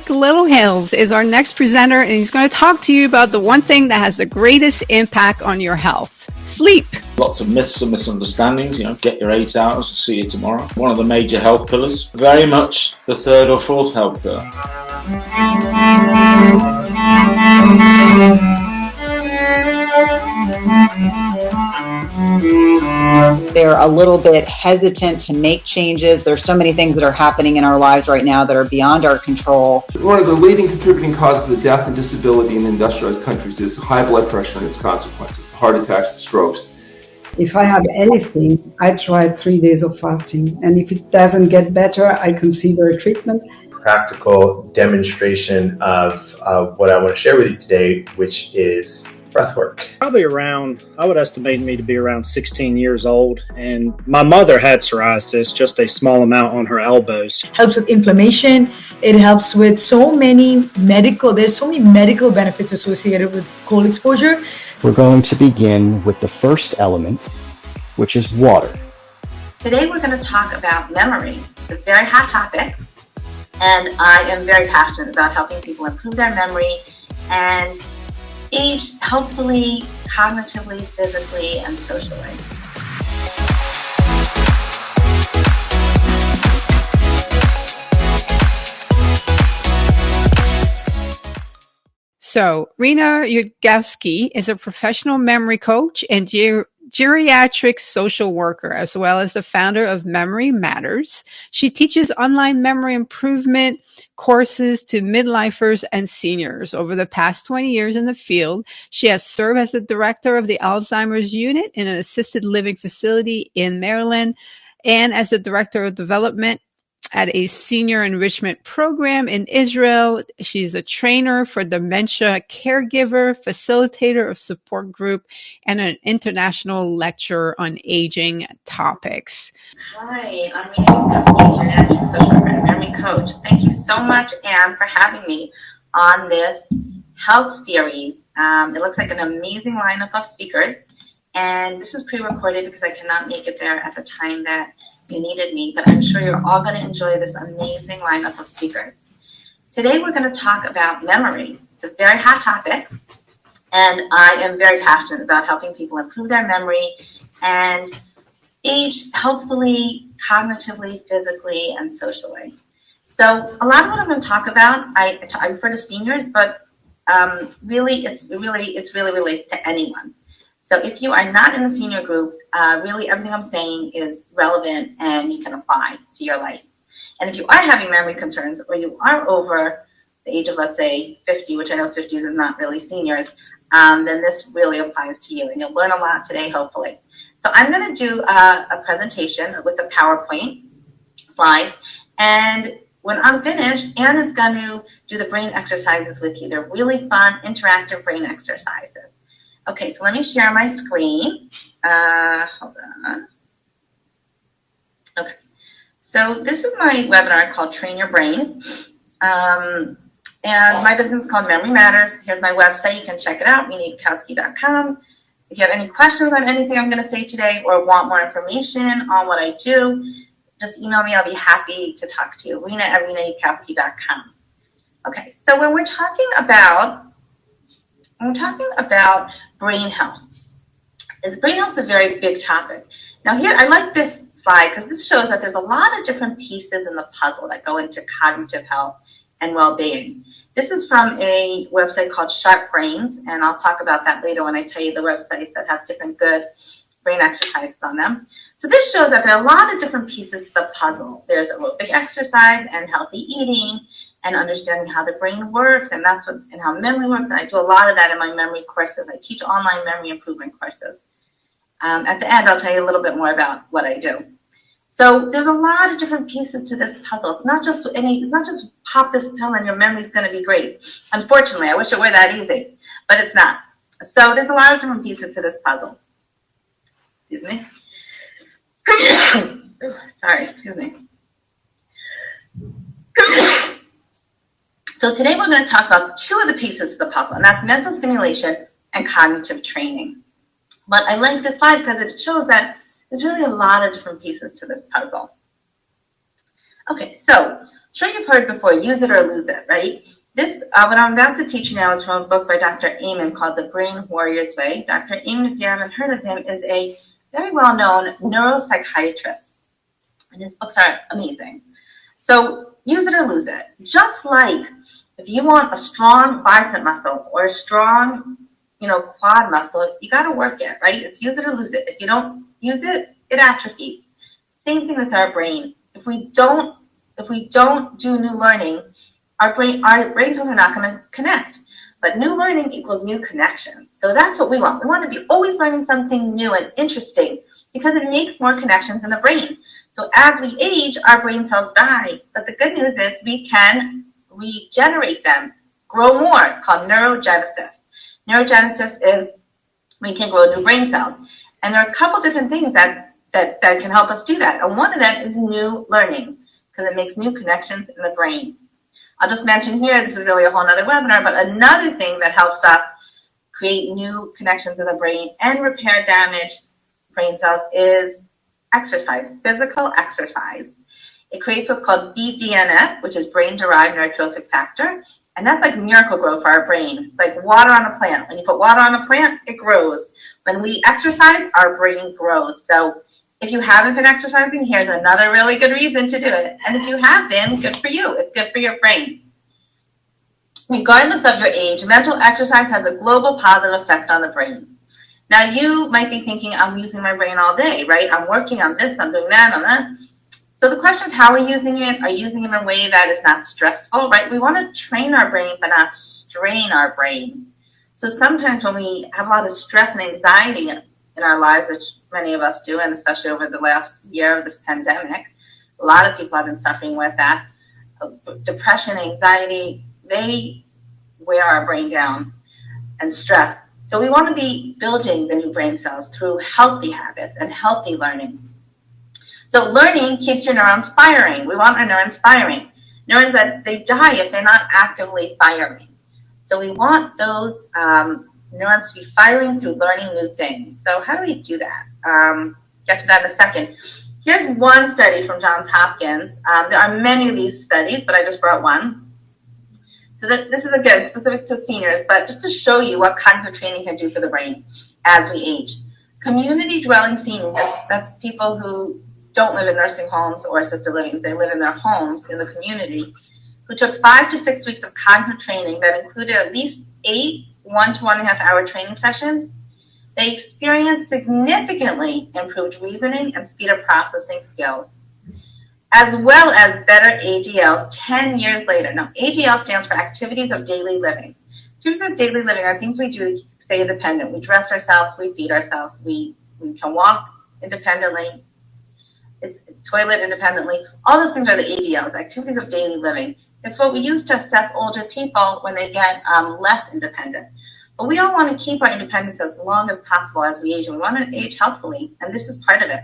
Mike Littlehills is our next presenter, and he's going to talk to you about the one thing that has the greatest impact on your health: sleep. Lots of myths and misunderstandings, get your 8 hours, see you tomorrow. One of the major health pillars, very much the third or fourth health pillar. They're a little bit hesitant to make changes. There's so many things that are happening in our lives right now that are beyond our control. One of the leading contributing causes of death and disability in industrialized countries is high blood pressure and its consequences, heart attacks and strokes. If I have anything, I try 3 days of fasting. And if it doesn't get better, I consider a treatment. Practical demonstration of what I want to share with you today, which is breath work. Probably around, I would estimate me to be around 16 years old. And my mother had psoriasis, just a small amount on her elbows. Helps with inflammation. It helps with there's so many medical benefits associated with cold exposure. We're going to begin with the first element, which is water. Today we're going to talk about memory. It's a very hot topic, and I am very passionate about helping people improve their memory and age healthfully, cognitively, physically, and socially. So, Rena Yudkowsky is a professional memory coach and geriatric social worker, as well as the founder of Memory Matters. She teaches online memory improvement courses to midlifers and seniors. Over the past 20 years in the field, she has served as the director of the Alzheimer's unit in an assisted living facility in Maryland and as the director of development at a senior enrichment program in Israel. She's a trainer for dementia caregiver, facilitator of support group, and an international lecturer on aging topics. Hi, I'm Rena Yudkowsky, geriatric social worker and memory coach. Thank you so much, Anne, for having me on this health series. It looks like an amazing lineup of speakers, and this is pre-recorded because I cannot make it there at the time that you needed me, but I'm sure you're all going to enjoy this amazing lineup of speakers. Today we're going to talk about memory. It's a very hot topic, and I am very passionate about helping people improve their memory and age healthfully, cognitively, physically, and socially. So a lot of what I'm going to talk about, I refer to seniors, but really it really relates to anyone. So if you are not in the senior group, really everything I'm saying is relevant and you can apply to your life. And if you are having memory concerns or you are over the age of, let's say, 50, which I know 50s is not really seniors, then this really applies to you. And you'll learn a lot today, hopefully. So I'm going to do a presentation with the PowerPoint slides. And when I'm finished, Anne is going to do the brain exercises with you. They're really fun, interactive brain exercises. Okay, so let me share my screen. Hold on. Okay, so this is my webinar called Train Your Brain. And my business is called Memory Matters. Here's my website. You can check it out, renayudkowsky.com. If you have any questions on anything I'm going to say today or want more information on what I do, just email me. I'll be happy to talk to you. Rena@renayudkowsky.com. Okay, so when we're talking about brain health. Brain health is a very big topic. Now here, I like this slide because this shows that there's a lot of different pieces in the puzzle that go into cognitive health and well-being. This is from a website called Sharp Brains, and I'll talk about that later when I tell you the websites that have different good brain exercises on them. So this shows that there are a lot of different pieces to the puzzle. There's aerobic exercise and healthy eating, and understanding how the brain works, and how memory works. And I do a lot of that in my memory courses. I teach online memory improvement courses. At the end, I'll tell you a little bit more about what I do. So there's a lot of different pieces to this puzzle. It's not just pop this pill and your memory's going to be great. Unfortunately, I wish it were that easy, but it's not. So there's a lot of different pieces to this puzzle. Excuse me. Sorry, excuse me. So today we're going to talk about two of the pieces of the puzzle, and that's mental stimulation and cognitive training. But I like this slide because it shows that there's really a lot of different pieces to this puzzle. Okay, so sure you've heard before, use it or lose it, right? This, what I'm about to teach you now is from a book by Dr. Amen called The Brain Warrior's Way. Dr. Amen, if you haven't heard of him, is a very well-known neuropsychiatrist, and his books are amazing. So use it or lose it. Just like if you want a strong bicep muscle or a strong, quad muscle, you got to work it, right? It's use it or lose it. If you don't use it, it atrophies. Same thing with our brain. If we don't do new learning, our brain cells are not going to connect. But new learning equals new connections. So that's what we want. We want to be always learning something new and interesting because it makes more connections in the brain. So as we age, our brain cells die. But the good news is we can regenerate them, grow more. It's called neurogenesis. Neurogenesis is we can grow new brain cells. And there are a couple different things that can help us do that. And one of them is new learning because it makes new connections in the brain. I'll just mention here, this is really a whole other webinar, but another thing that helps us create new connections in the brain and repair damaged brain cells is exercise, physical exercise. It creates what's called BDNF, which is brain-derived neurotrophic factor, and that's like miracle grow for our brain. It's like water on a plant. When you put water on a plant, it grows. When we exercise, our brain grows. So if you haven't been exercising, here's another really good reason to do it. And if you have been, good for you. It's good for your brain. Regardless of your age, mental exercise has a global positive effect on the brain. Now, you might be thinking, I'm using my brain all day, right? I'm working on this, I'm doing that, on that. So the question is, how are we using it? Are you using it in a way that is not stressful, right? We want to train our brain, but not strain our brain. So sometimes when we have a lot of stress and anxiety in our lives, which many of us do, and especially over the last year of this pandemic, a lot of people have been suffering with that. Depression, anxiety, they wear our brain down, and stress. So we want to be building the new brain cells through healthy habits and healthy learning. So learning keeps your neurons firing. We want our neurons firing. Neurons that they die if they're not actively firing. So we want those neurons to be firing through learning new things. So how do we do that? Get to that in a second. Here's one study from Johns Hopkins. There are many of these studies, but I just brought one. So this is, again, specific to seniors, but just to show you what kinds of training can do for the brain as we age. Community dwelling seniors, that's people who don't live in nursing homes or assisted living. They live in their homes in the community, who took 5 to 6 weeks of cognitive training that included at least 8 1 to 1.5 hour training sessions. They experienced significantly improved reasoning and speed of processing skills, as well as better ADLs 10 years later. Now, ADL stands for Activities of Daily Living. Activities of Daily Living are things we do to stay independent. We dress ourselves, we feed ourselves, we can walk independently, toilet independently. All those things are the ADLs, Activities of Daily Living. It's what we use to assess older people when they get less independent. But we all want to keep our independence as long as possible as we age, and we want to age healthfully, and this is part of it.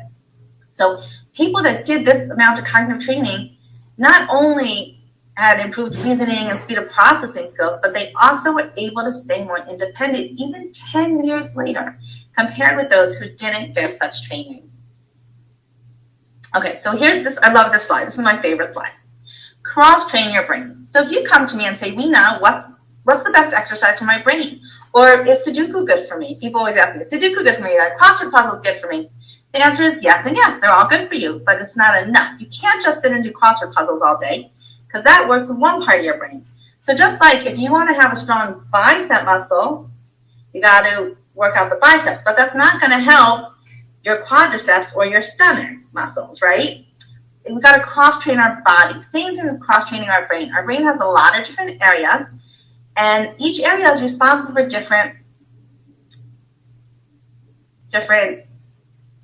So people that did this amount of cognitive training not only had improved reasoning and speed of processing skills, but they also were able to stay more independent even 10 years later, compared with those who didn't get such training. Okay, so here's this. I love this slide. This is my favorite slide. Cross-train your brain. So if you come to me and say, Rena, what's the best exercise for my brain? Or is Sudoku good for me? People always ask me, is Sudoku good for me? Are crossword puzzles good for me? The answer is yes and yes. They're all good for you, but it's not enough. You can't just sit and do crossword puzzles all day because that works with one part of your brain. So just like if you want to have a strong bicep muscle, you got to work out the biceps, but that's not going to help your quadriceps or your stomach muscles, right? We've got to cross-train our body. Same thing with cross-training our brain. Our brain has a lot of different areas, and each area is responsible for different,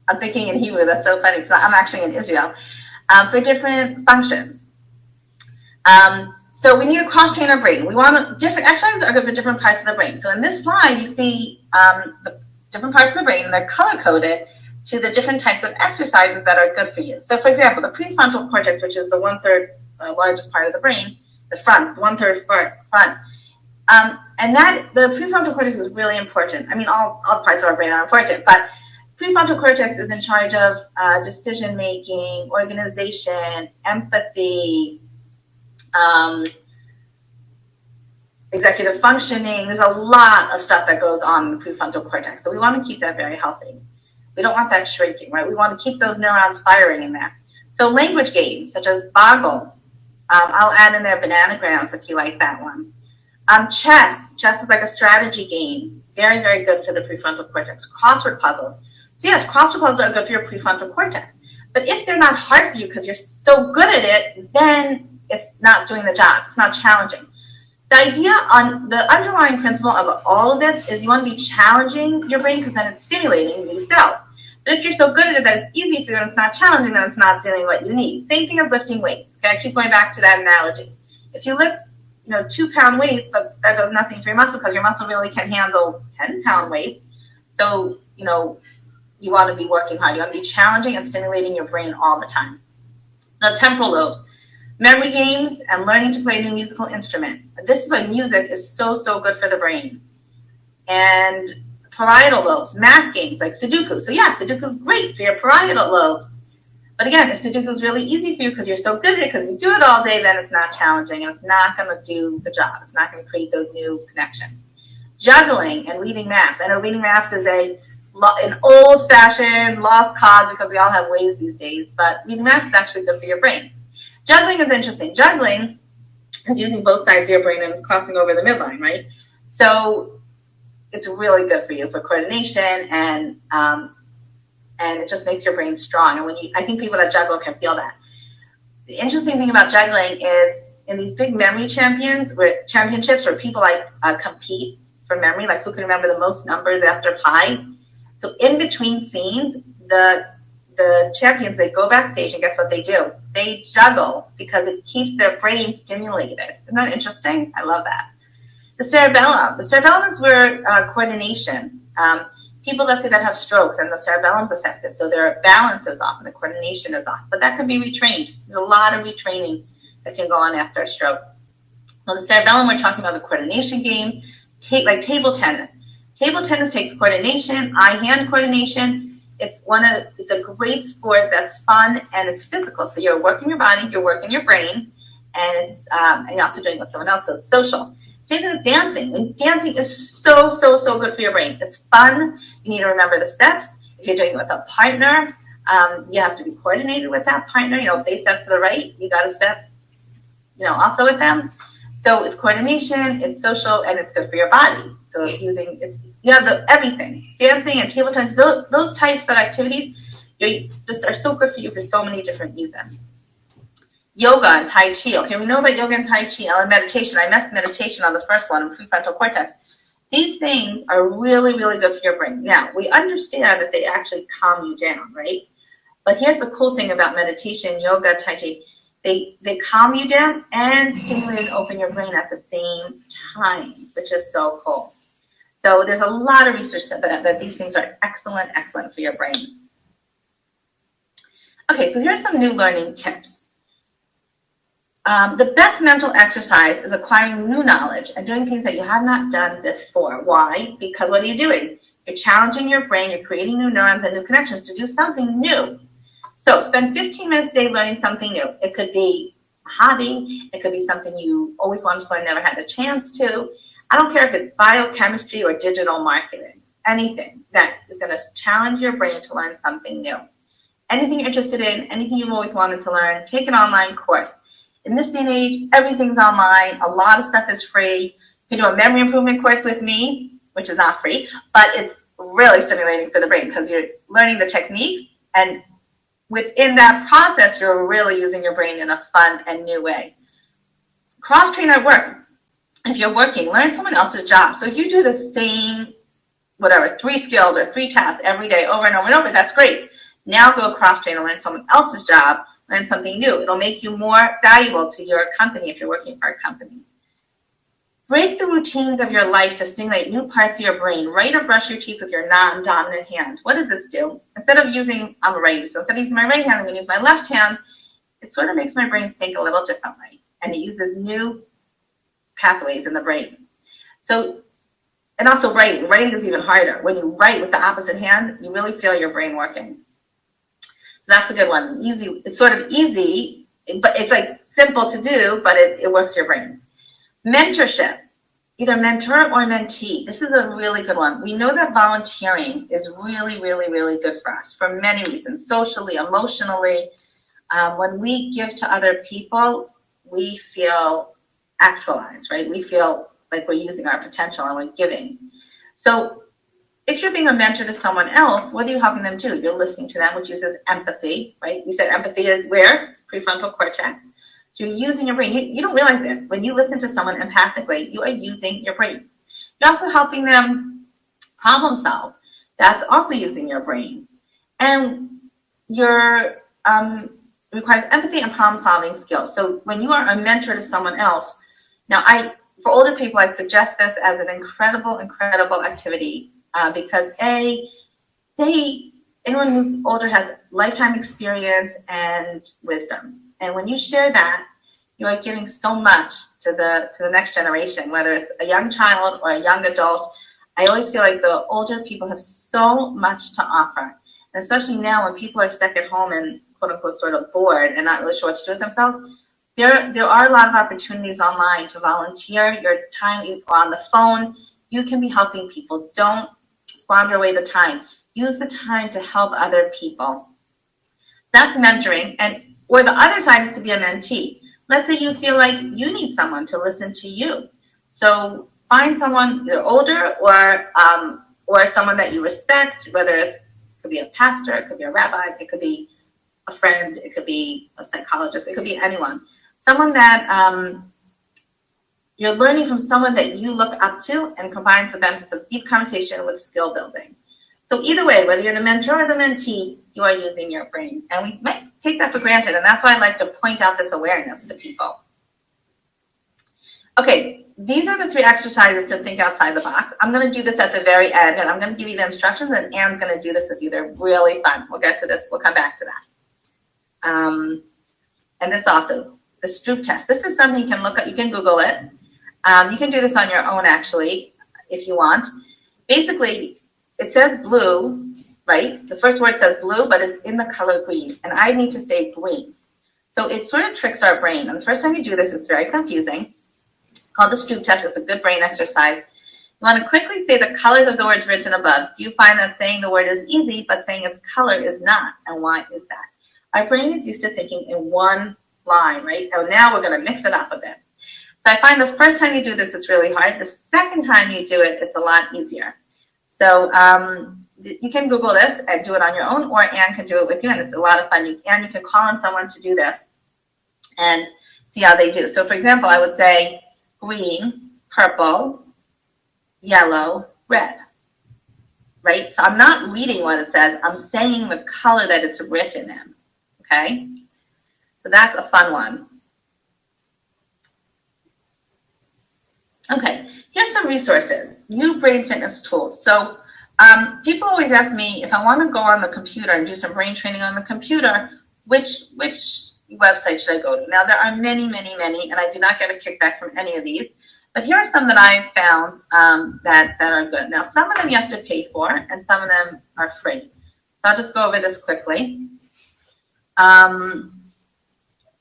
I'm thinking in Hebrew, that's so funny, because I'm actually in Israel, for different functions. So we need to cross-train our brain. We want different exercises are good for different parts of the brain. So in this slide, you see the different parts of the brain, and they're color-coded to the different types of exercises that are good for you. So for example, the prefrontal cortex, which is the 1/3 largest part of the brain, the front, 1/3 front. And that, the prefrontal cortex is really important. I mean, all parts of our brain are important, but prefrontal cortex is in charge of decision-making, organization, empathy, executive functioning. There's a lot of stuff that goes on in the prefrontal cortex. So we want to keep that very healthy. We don't want that shrinking, right? We want to keep those neurons firing in there. So language games such as Boggle. I'll add in there bananagrams if you like that one. Chess. Chess is like a strategy game. Very, very good for the prefrontal cortex. Crossword puzzles. So yes, crossword puzzles are good for your prefrontal cortex. But if they're not hard for you because you're so good at it, then it's not doing the job. It's not challenging. The idea on the underlying principle of all of this is you want to be challenging your brain because then it's stimulating new cells. But if you're so good at it that it's easy for you and it's not challenging, then it's not doing what you need. Same thing as lifting weights. Okay, I keep going back to that analogy. If you lift, 2-pound weights, but that does nothing for your muscle because your muscle really can handle 10-pound weights. So, you want to be working hard. You want to be challenging and stimulating your brain all the time. Now, temporal lobes. Memory games and learning to play a new musical instrument. This is why music is so, so good for the brain. And parietal lobes, math games like Sudoku. So yeah, Sudoku is great for your parietal lobes. But again, if Sudoku is really easy for you because you're so good at it, because you do it all day, then it's not challenging and it's not going to do the job. It's not going to create those new connections. Juggling and reading maps. I know reading maps is an old-fashioned lost cause because we all have ways these days, but reading maps is actually good for your brain. Juggling is interesting. Juggling is using both sides of your brain and it's crossing over the midline, right? So it's really good for you for coordination and it just makes your brain strong. And I think people that juggle can feel that. The interesting thing about juggling is in these big memory championships where people compete for memory, like who can remember the most numbers after pi. So in between scenes, the champions, they go backstage and guess what they do? They juggle because it keeps their brain stimulated. Isn't that interesting? I love that. The cerebellum. The cerebellum is where coordination. People, let's say, that have strokes and the cerebellum's affected, so their balance is off and the coordination is off. But that can be retrained. There's a lot of retraining that can go on after a stroke. So the cerebellum, we're talking about the coordination games, like table tennis. Table tennis takes coordination, eye-hand coordination. It's a great sport that's fun and it's physical. So you're working your body, you're working your brain, and you're also doing it with someone else, so it's social. Same thing with dancing. And dancing is so, so, so good for your brain. It's fun. You need to remember the steps. If you're doing it with a partner, you have to be coordinated with that partner. If they step to the right, you got to step, also with them. So it's coordination, it's social, and it's good for your body. So you have everything. Dancing and table tennis, those types of activities just are so good for you for so many different reasons. Yoga and Tai Chi. Okay, we know about yoga and Tai Chi. And meditation. I missed meditation on the first one, prefrontal cortex. These things are really, really good for your brain. Now, we understand that they actually calm you down, right? But here's the cool thing about meditation, yoga, Tai Chi. They calm you down and stimulate and open your brain at the same time, which is so cool. So there's a lot of research that these things are excellent, excellent for your brain. Okay, so here's some new learning tips. The best mental exercise is acquiring new knowledge and doing things that you have not done before. Why? Because what are you doing? You're challenging your brain, you're creating new neurons and new connections to do something new. So spend 15 minutes a day learning something new. It could be a hobby, it could be something you always wanted to learn, never had the chance to. I don't care if it's biochemistry or digital marketing, anything that is going to challenge your brain to learn something new. Anything you're interested in, anything you've always wanted to learn, take an online course. In this day and age, everything's online. A lot of stuff is free. You can do a memory improvement course with me, which is not free, but it's really stimulating for the brain because you're learning the techniques, and within that process, you're really using your brain in a fun and new way. Crosstrain at work. If you're working, learn someone else's job. So if you do the same, 3 skills or 3 tasks every day over and over and over, that's great. Now go Crosstrain and learn someone else's job. Learn something new. It'll make you more valuable to your company if you're working for a company. Break the routines of your life to stimulate new parts of your brain. Write or brush your teeth with your non-dominant hand. What does this do? Instead of using, I'm a righty, so instead of using my right hand, I'm going to use my left hand. It sort of makes my brain think a little differently. And it uses new pathways in the brain. So, and also writing. Writing is even harder. When you write with the opposite hand, you really feel your brain working. So that's a good one. Easy. It's sort of easy, but it's like simple to do, but it works your brain. Mentorship, either mentor or mentee. This is a really good one. We know that volunteering is really, really, really good for us for many reasons, socially, emotionally. When we give to other people, we feel actualized, right? We feel like we're using our potential and we're giving. So if you're being a mentor to someone else, what are you helping them do? You're listening to them, which uses empathy, right? We said empathy is where? Prefrontal cortex. So you're using your brain. You don't realize it. When you listen to someone empathically, you are using your brain. You're also helping them problem solve. That's also using your brain. And you're requires empathy and problem solving skills. So when you are a mentor to someone else, now for older people, I suggest this as an incredible, incredible activity because anyone who's older has lifetime experience and wisdom. And when you share that, you are giving so much to the next generation, whether it's a young child or a young adult. I always feel like the older people have so much to offer. And especially now when people are stuck at home and quote unquote sort of bored and not really sure what to do with themselves, there are a lot of opportunities online to volunteer your time on the phone. You can be helping people. Don't squander away the time. Use the time to help other people. That's mentoring. Or the other side is to be a mentee. Let's say you feel like you need someone to listen to you. So find someone either older or someone that you respect, whether it could be a pastor, it could be a rabbi, it could be a friend, it could be a psychologist, it could be anyone. Someone that you're learning from someone that you look up to and combines the benefits of deep conversation with skill building. So either way, whether you're the mentor or the mentee, you are using your brain. And we might take that for granted, and that's why I like to point out this awareness to people. Okay, these are the 3 exercises to think outside the box. I'm going to do this at the very end, and I'm going to give you the instructions, and Anne's going to do this with you. They're really fun. We'll get to this. We'll come back to that. And this also, the Stroop test. This is something you can look at. You can Google it. You can do this on your own, actually, if you want. Basically, it says blue, right? The first word says blue, but it's in the color green. And I need to say green. So it sort of tricks our brain. And the first time you do this, it's very confusing. It's called the Stroop test. It's a good brain exercise. You want to quickly say the colors of the words written above. Do you find that saying the word is easy, but saying its color is not? And why is that? Our brain is used to thinking in one line, right? So now we're going to mix it up a bit. So I find the first time you do this, it's really hard. The second time you do it, it's a lot easier. So you can Google this and do it on your own, or Anne can do it with you, and it's a lot of fun. You can call on someone to do this and see how they do. So, for example, I would say green, purple, yellow, red, right? So I'm not reading what it says. I'm saying the color that it's written in, okay? So that's a fun one. Okay, here's some resources, new brain fitness tools. So people always ask me if I want to go on the computer and do some brain training on the computer, which website should I go to? Now, there are many, many, many, and I do not get a kickback from any of these. But here are some that I've found that are good. Now, some of them you have to pay for, and some of them are free. So I'll just go over this quickly.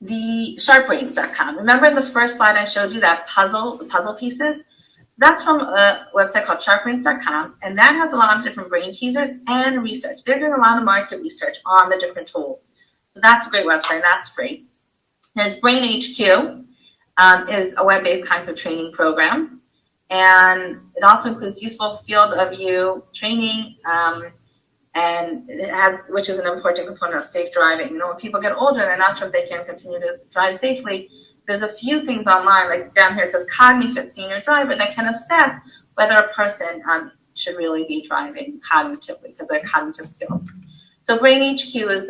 The sharpbrains.com. Remember in the first slide I showed you that the puzzle pieces? So that's from a website called sharpbrains.com, and that has a lot of different brain teasers and research. They're doing a lot of market research on the different tools. So that's a great website, and that's free. There's Brain HQ, is a web-based cognitive training program, and it also includes useful field of view training, and it has, which is an important component of safe driving. You know, when people get older, they're not sure if they can continue to drive safely. There's a few things online, like down here it says CogniFit Senior Driver, that can assess whether a person should really be driving cognitively because of their cognitive skills. So Brain HQ is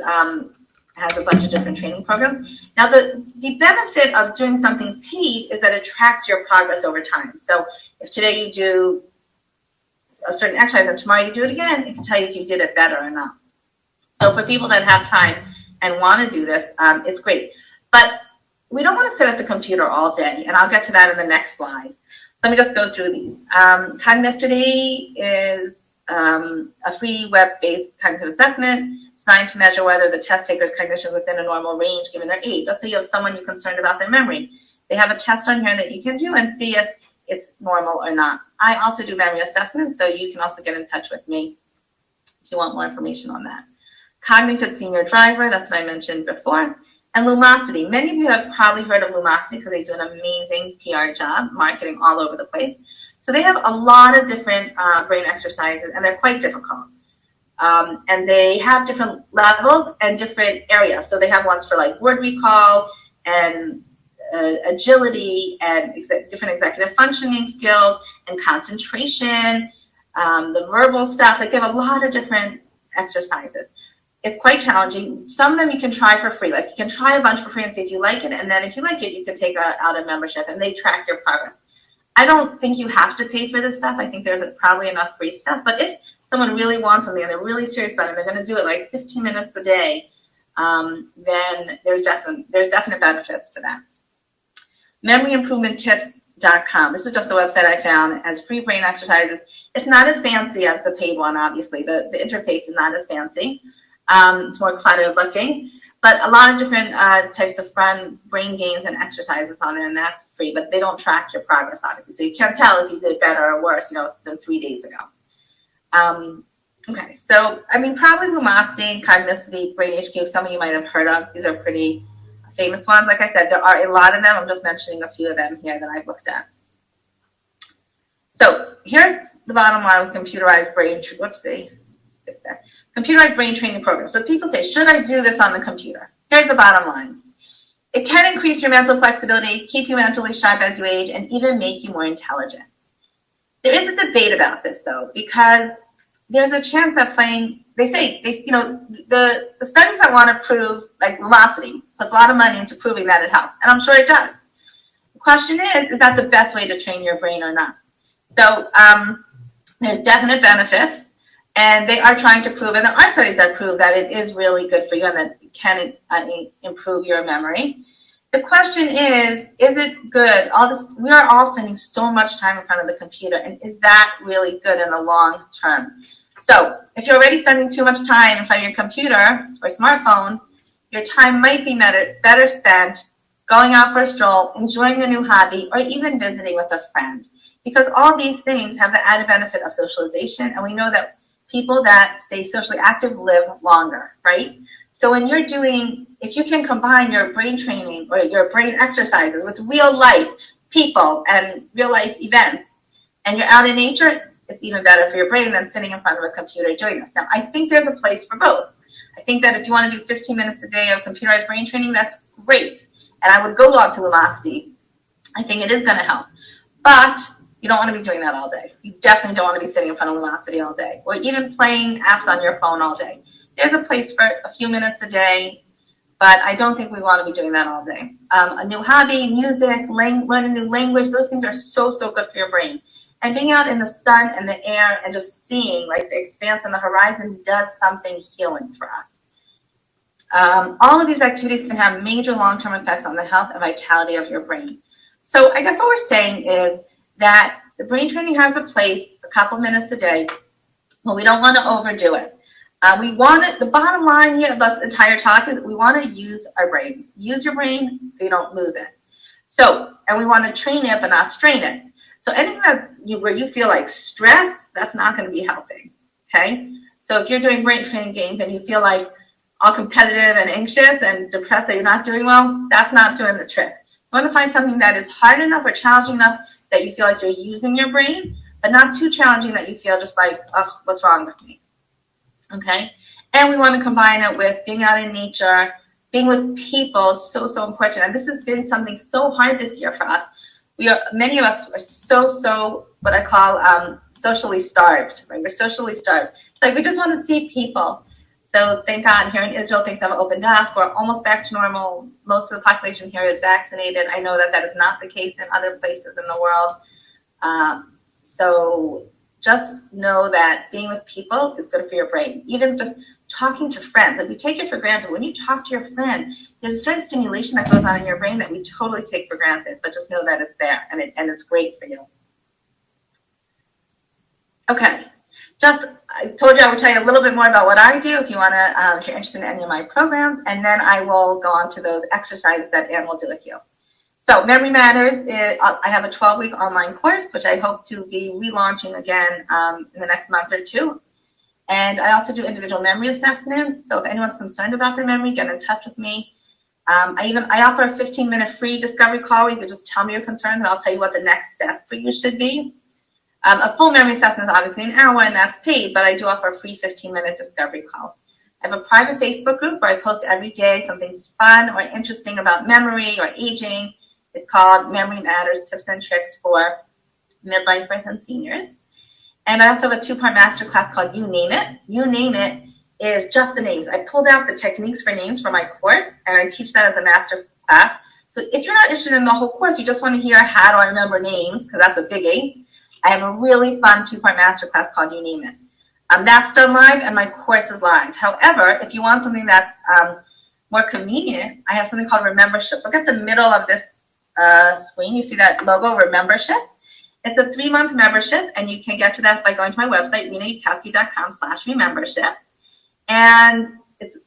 has a bunch of different training programs. Now, the benefit of doing something paid is that it tracks your progress over time. So if today you do a certain exercise and tomorrow you do it again, it can tell you if you did it better or not. So for people that have time and want to do this, it's great. But we don't want to sit at the computer all day, and I'll get to that in the next slide. So let me just go through these. Cognicity is a free web-based cognitive assessment. designed to measure whether the test taker's cognition is within a normal range given their age. Let's say you have someone you're concerned about their memory. They have a test on here that you can do and see if it's normal or not. I also do memory assessments, so you can also get in touch with me if you want more information on that. Cognifit Senior Driver, that's what I mentioned before. And Lumosity. Many of you have probably heard of Lumosity because they do an amazing PR job, marketing all over the place. So they have a lot of different brain exercises, and they're quite difficult. And they have different levels and different areas. So they have ones for like word recall and agility and different executive functioning skills and concentration, the verbal stuff. Like they have a lot of different exercises. It's quite challenging. Some of them you can try for free. Like you can try a bunch for free and see if you like it. And then if you like it, you can take out a membership and they track your progress. I don't think you have to pay for this stuff. I think there's probably enough free stuff. But if someone really wants something and they're really serious about it and they're going to do it like 15 minutes a day, then there's definite benefits to that. MemoryImprovementTips.com. This is just a website I found. It has free brain exercises. It's not as fancy as the paid one, obviously. The interface is not as fancy. It's more cluttered looking. But a lot of different types of fun brain games and exercises on there, and that's free. But they don't track your progress, obviously. So you can't tell if you did better or worse, than 3 days ago. Okay, so, I mean, probably Lumosity, Cognicity, Brain HQ, some of you might have heard of. These are pretty famous ones. Like I said, there are a lot of them. I'm just mentioning a few of them here that I've looked at. So here's the bottom line with computerized brain, computerized brain training program. So people say, should I do this on the computer? Here's the bottom line. It can increase your mental flexibility, keep you mentally sharp as you age, and even make you more intelligent. There is a debate about this, though, because there's a chance that the studies that want to prove, like Lumosity, puts a lot of money into proving that it helps, and I'm sure it does. The question is that the best way to train your brain or not? So there's definite benefits, and they are trying to prove, and there are studies that prove that it is really good for you and that it can improve your memory. The question is it good? We are all spending so much time in front of the computer, and is that really good in the long term? So if you're already spending too much time in front of your computer or smartphone, your time might be better spent going out for a stroll, enjoying a new hobby, or even visiting with a friend. Because all these things have the added benefit of socialization, and we know that people that stay socially active live longer, right? So when if you can combine your brain training or your brain exercises with real life people and real life events, and you're out in nature, it's even better for your brain than sitting in front of a computer doing this. Now, I think there's a place for both. I think that if you want to do 15 minutes a day of computerized brain training, that's great. And I would go on to Lumosity. I think it is going to help. But you don't want to be doing that all day. You definitely don't want to be sitting in front of Lumosity all day, or even playing apps on your phone all day. There's a place for a few minutes a day, but I don't think we want to be doing that all day. A new hobby, music, learn a new language, those things are so, so good for your brain. And being out in the sun and the air and just seeing like the expanse on the horizon does something healing for us. All of these activities can have major long-term effects on the health and vitality of your brain. So I guess what we're saying is that the brain training has a place, a couple minutes a day, but we don't want to overdo it. The bottom line here of this entire talk is we want to use our brains. Use your brain so you don't lose it. And we want to train it but not strain it. So anything where you feel like stressed, that's not going to be helping, okay? So if you're doing brain training games and you feel like all competitive and anxious and depressed that you're not doing well, that's not doing the trick. You want to find something that is hard enough or challenging enough that you feel like you're using your brain, but not too challenging that you feel just like, oh, what's wrong with me, okay? And we want to combine it with being out in nature, being with people, so, so important. And this has been something so hard this year for us. Many of us are so what I call socially starved, right? We're socially starved. It's like we just want to see people. So thank God here in Israel things have opened up. We're almost back to normal. Most of the population here is vaccinated. I know that is not the case in other places in the world. So just know that being with people is good for your brain. Even just talking to friends. Like we take it for granted. When you talk to your friend, there's a certain stimulation that goes on in your brain that we totally take for granted, but just know that it's there and it's great for you. Okay. I told you I would tell you a little bit more about what I do if you want to, if you're interested in any of my programs, and then I will go on to those exercises that Ann will do with you. So Memory Matters, I have a 12-week online course, which I hope to be relaunching again in the next month or two. And I also do individual memory assessments. So if anyone's concerned about their memory, get in touch with me. I offer a 15-minute free discovery call where you can just tell me your concerns, and I'll tell you what the next step for you should be. A full memory assessment is obviously an hour, and that's paid, but I do offer a free 15-minute discovery call. I have a private Facebook group where I post every day something fun or interesting about memory or aging. It's called Memory Matters Tips and Tricks for Midlifers and Seniors. And I also have a 2-part masterclass called You Name It. You Name It is just the names. I pulled out the techniques for names for my course, and I teach that as a master class. So if you're not interested in the whole course, you just want to hear how do I remember names, because that's a biggie, I have a really fun 2-part masterclass called You Name It. That's done live, and my course is live. However, if you want something that's more convenient, I have something called Remembership. Look at the middle of this screen. You see that logo, Remembership? It's a 3-month membership, and you can get to that by going to my website, renayudkowsky.com/membership. And it's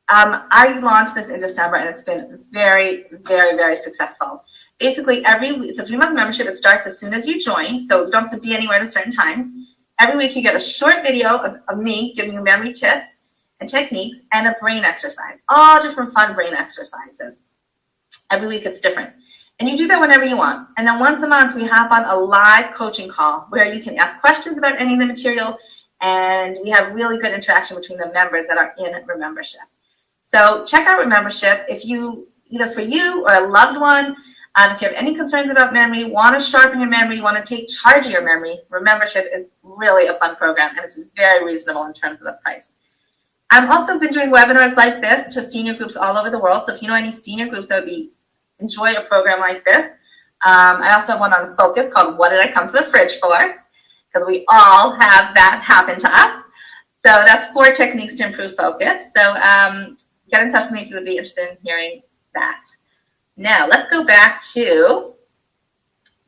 I launched this in December, and it's been very, very, very successful. Basically, it's a 3-month membership. It starts as soon as you join, so you don't have to be anywhere at a certain time. Every week you get a short video of me giving you memory tips and techniques and a brain exercise, all different fun brain exercises. Every week it's different. And you do that whenever you want. And then once a month we hop on a live coaching call where you can ask questions about any of the material, and we have really good interaction between the members that are in Remembership. So check out Remembership if you, either for you or a loved one, if you have any concerns about memory, want to sharpen your memory, want to take charge of your memory, Remembership is really a fun program, and it's very reasonable in terms of the price. I've also been doing webinars like this to senior groups all over the world. So if you know any senior groups that would enjoy a program like this, I also have one on focus called What Did I Come to the Fridge For? Because we all have that happen to us. So that's 4 techniques to improve focus. So get in touch with me if you would be interested in hearing that. Now, let's go back to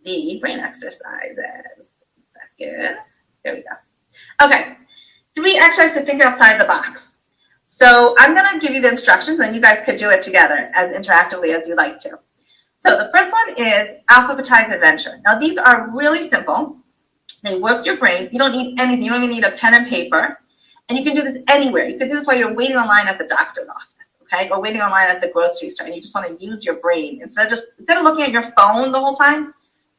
the brain exercises. 1 second. There we go. Okay. 3 exercises to think outside the box. So I'm going to give you the instructions, and you guys could do it together as interactively as you like to. So the first one is alphabetize adventure. Now, these are really simple. They work your brain. You don't need anything. You don't even need a pen and paper. And you can do this anywhere. You can do this while you're waiting online at the doctor's office. Okay, or waiting online at the grocery store, and you just want to use your brain. Instead of looking at your phone the whole time,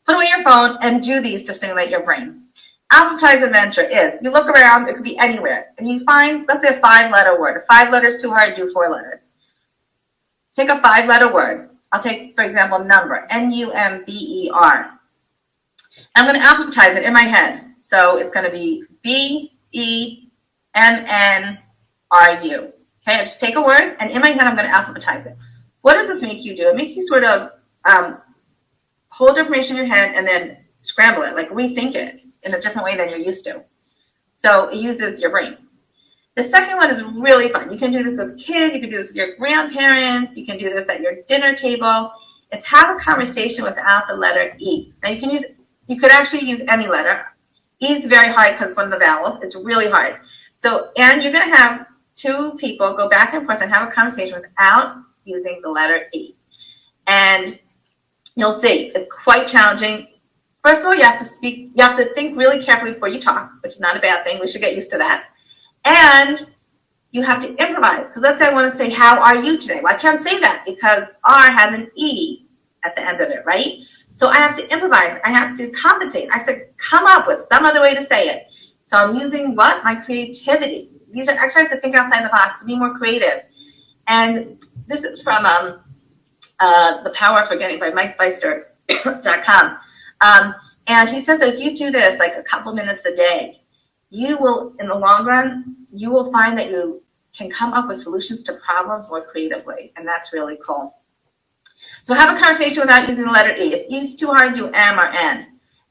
put away your phone and do these to stimulate your brain. Alphabetize adventure is, you look around, it could be anywhere, and you find, let's say, a 5-letter word. If 5 letters too hard, do 4 letters. Take a 5-letter word. I'll take, for example, number, N-U-M-B-E-R. I'm going to alphabetize it in my head. So it's going to be B-E-M-N-R-U. Okay, I just take a word, and in my head, I'm going to alphabetize it. What does this make you do? It makes you sort of hold information in your head and then scramble it, like rethink it in a different way than you're used to. So it uses your brain. The second one is really fun. You can do this with kids. You can do this with your grandparents. You can do this at your dinner table. It's have a conversation without the letter E. Now, you could actually use any letter. E is very hard because it's one of the vowels. It's really hard. So, and you're going to have 2 people go back and forth and have a conversation without using the letter E. And you'll see, it's quite challenging. First of all, you have to think really carefully before you talk, which is not a bad thing. We should get used to that. And you have to improvise. Because let's say I want to say, how are you today? Well, I can't say that because R has an E at the end of it, right? So I have to improvise. I have to compensate. I have to come up with some other way to say it. So I'm using what? My creativity. These are exercises to think outside the box, to be more creative. And this is from The Power of Forgetting by MikeBeister.com. And he says that if you do this like a couple minutes a day, you will, in the long run, you will find that you can come up with solutions to problems more creatively. And that's really cool. So have a conversation without using the letter E. If E is too hard, do M or N.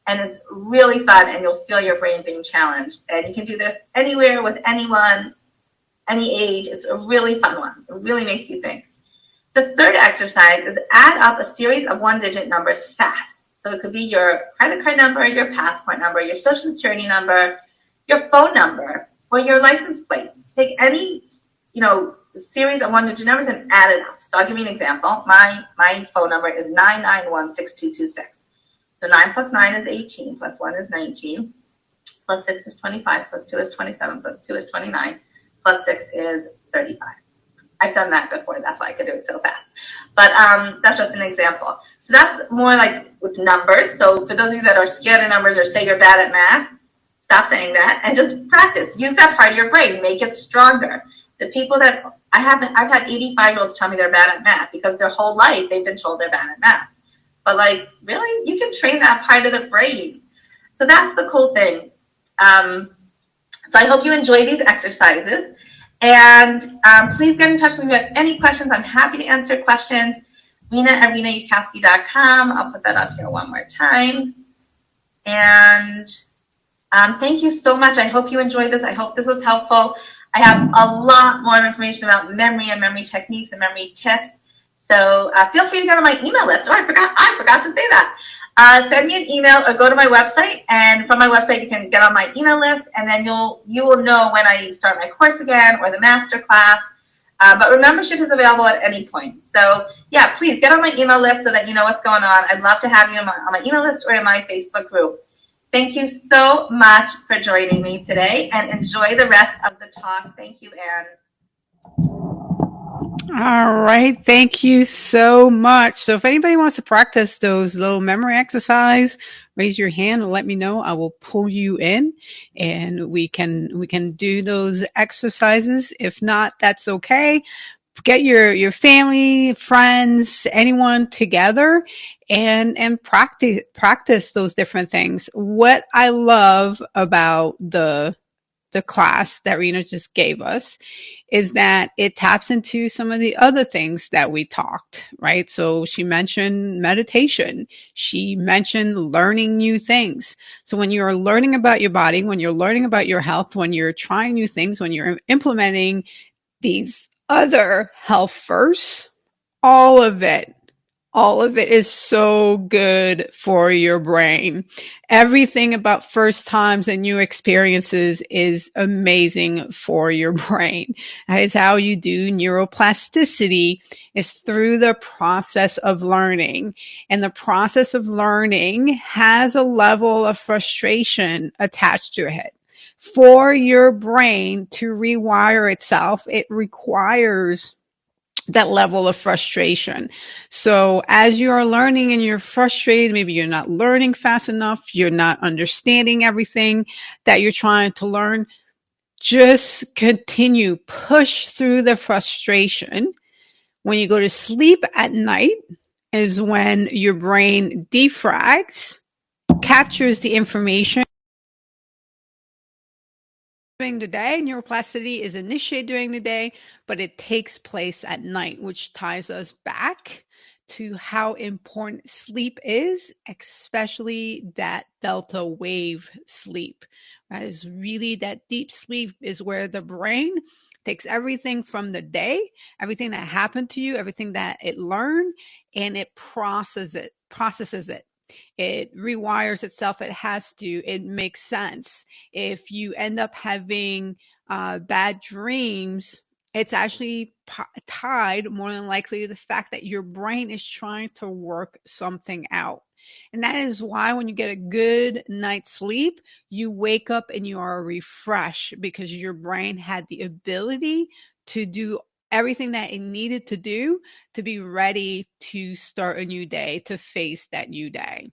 And it's really fun, and you'll feel your brain being challenged. And you can do this anywhere with anyone, any age. It's a really fun one. It really makes you think. The third exercise is add up a series of 1-digit numbers fast. So it could be your credit card number, your passport number, your social security number, your phone number. or your license plate. Take any, series of 1-digit numbers and add it up. So I'll give you an example. My phone number is 991-6226. So 9 plus 9 is 18, plus 1 is 19, plus 6 is 25, plus 2 is 27, plus 2 is 29, plus 6 is 35. I've done that before. That's why I could do it so fast. But that's just an example. So that's more like with numbers. So for those of you that are scared of numbers or say you're bad at math, stop saying that and just practice. Use that part of your brain. Make it stronger. The people that I've had 85-year-olds tell me they're bad at math because their whole life they've been told they're bad at math. But like, really, you can train that part of the brain. So that's the cool thing. So I hope you enjoy these exercises. And please get in touch with me with any questions. I'm happy to answer questions. Rena at renayudkowsky.com. I'll put that up here one more time. And thank you so much. I hope you enjoyed this. I hope this was helpful. I have a lot more information about memory and memory techniques and memory tips. So feel free to go to my email list. Oh, I forgot to say that. Send me an email or go to my website, and from my website you can get on my email list, and then you will know when I start my course again or the master class. But membership is available at any point. So yeah, please get on my email list so that you know what's going on. I'd love to have you on my email list or in my Facebook group. Thank you so much for joining me today, and enjoy the rest of the talk. Thank you, Anne. All right. Thank you so much. So if anybody wants to practice those little memory exercise, raise your hand and let me know. I will pull you in and we can do those exercises. If not, that's okay. Get your family, friends, anyone together and practice those different things. What I love about the class that Rena just gave us is that it taps into some of the other things that we talked, right? So she mentioned meditation. She mentioned learning new things. So when you're learning about your body, when you're learning about your health, when you're trying new things, when you're implementing these other health first, all of it is so good for your brain. Everything about first times and new experiences is amazing for your brain. That is how you do neuroplasticity, is through the process of learning. And the process of learning has a level of frustration attached to it. For your brain to rewire itself, it requires that level of frustration. So as you are learning and you're frustrated, maybe you're not learning fast enough, you're not understanding everything that you're trying to learn, just continue, push through the frustration. When you go to sleep at night is when your brain defrags, captures the information during the day. Neuroplasticity is initiated during the day, but it takes place at night, which ties us back to how important sleep is, especially that delta wave sleep. That is really, that deep sleep is where the brain takes everything from the day, everything that happened to you, everything that it learned, and it processes it. It rewires itself. It has to. It makes sense. If you end up having bad dreams, it's actually tied more than likely to the fact that your brain is trying to work something out. And that is why when you get a good night's sleep, you wake up and you are refreshed because your brain had the ability to do everything that it needed to do to be ready to start a new day, to face that new day.